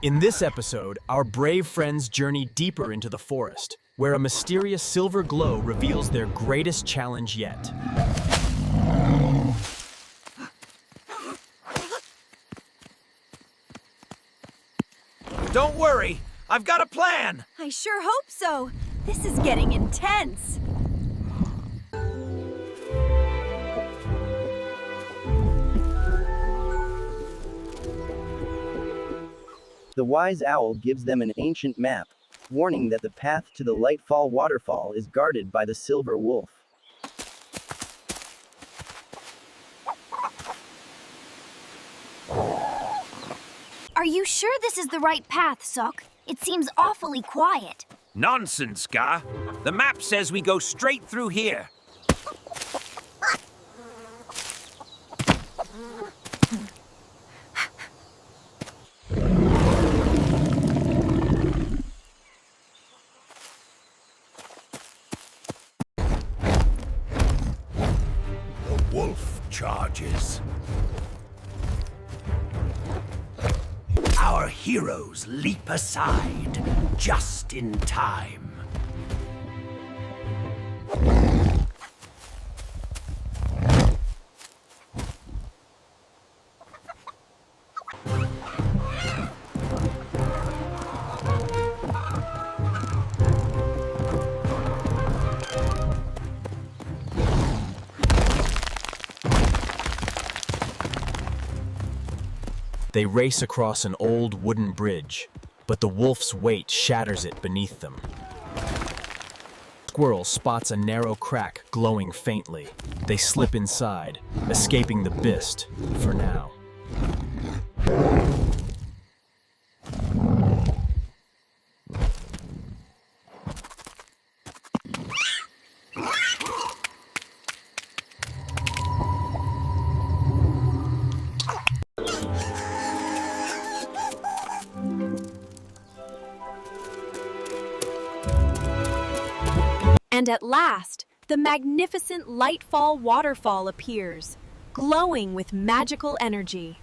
In this episode, our brave friends journey deeper into the forest, where a mysterious silver glow reveals their greatest challenge yet. Don't worry, I've got a plan! I sure hope so. This is getting intense. The wise owl gives them an ancient map, warning that the path to the Lightfall waterfall is guarded by the silver wolf. Are you sure this is the right path, Sock? It seems awfully quiet. Nonsense, Scar. The map says we go straight through here. The wolf charges. Our heroes leap aside, just in time. They race across an old wooden bridge, but the wolf's weight shatters it beneath them. Squirrel spots a narrow crack glowing faintly. They slip inside, escaping the beast for now. And at last, the magnificent Lightfall waterfall appears, glowing with magical energy.